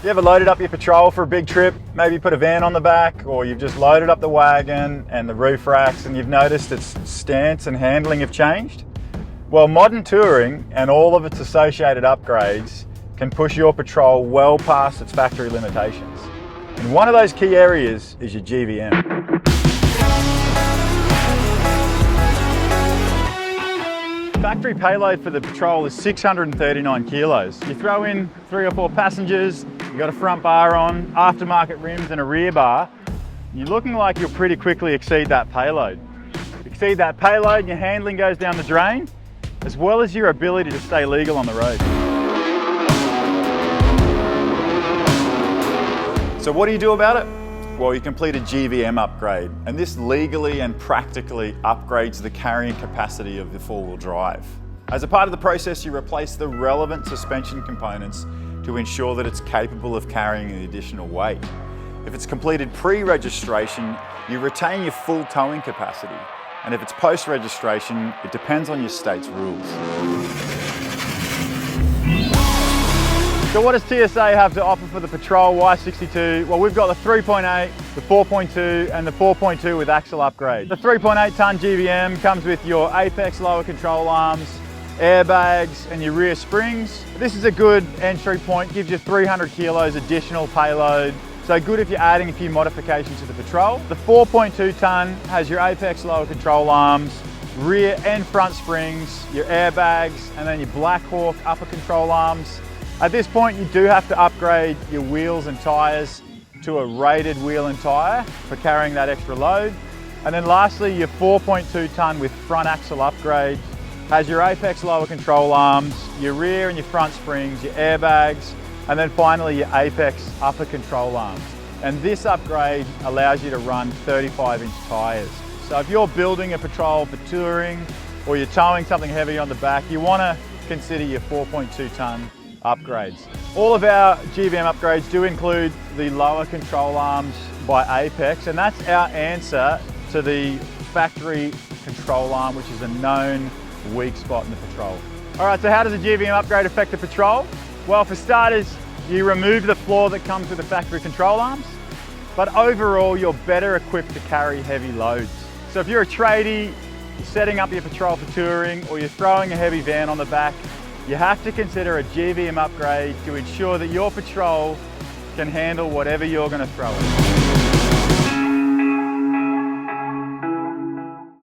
You ever loaded up your Patrol for a big trip, maybe put a van on the back, or you've just loaded up the wagon and the roof racks and you've noticed its stance and handling have changed? Well, modern touring and all of its associated upgrades can push your Patrol well past its factory limitations. And one of those key areas is your GVM. Factory payload for the Patrol is 639 kilos. You throw in 3 or 4 passengers, you've got a front bar on, aftermarket rims and a rear bar, you're looking like you'll pretty quickly exceed that payload. Exceed that payload, your handling goes down the drain, as well as your ability to stay legal on the road. So what do you do about it? Well, you complete a GVM upgrade, and this legally and practically upgrades the carrying capacity of the four-wheel drive. As a part of the process, you replace the relevant suspension components to ensure that it's capable of carrying the additional weight. If it's completed pre-registration, you retain your full towing capacity, and if it's post-registration, it depends on your state's rules. So what does TSA have to offer for the Patrol Y62? Well, we've got the 3.8, the 4.2 and the 4.2 with axle upgrade. The 3.8 tonne GVM comes with your apex lower control arms, airbags and your rear springs. This is a good entry point, gives you 300 kilos additional payload. So good if you're adding a few modifications to the Patrol. The 4.2 tonne has your apex lower control arms, rear and front springs, your airbags and then your Black Hawk upper control arms. At this point, you do have to upgrade your wheels and tyres to a rated wheel and tyre for carrying that extra load. And then lastly, your 4.2 tonne with front axle upgrade has your apex lower control arms, your rear and your front springs, your airbags, and then finally your apex upper control arms. And this upgrade allows you to run 35-inch tyres. So if you're building a Patrol for touring or you're towing something heavy on the back, you want to consider your 4.2 tonne upgrades. All of our GVM upgrades do include the lower control arms by Apex, and that's our answer to the factory control arm, which is a known weak spot in the Patrol. All right, so how does a GVM upgrade affect the Patrol? Well, for starters, you remove the flaw that comes with the factory control arms, but overall, you're better equipped to carry heavy loads. So if you're a tradie, you're setting up your Patrol for touring, or you're throwing a heavy van on the back, you have to consider a GVM upgrade to ensure that your Patrol can handle whatever you're going to throw it.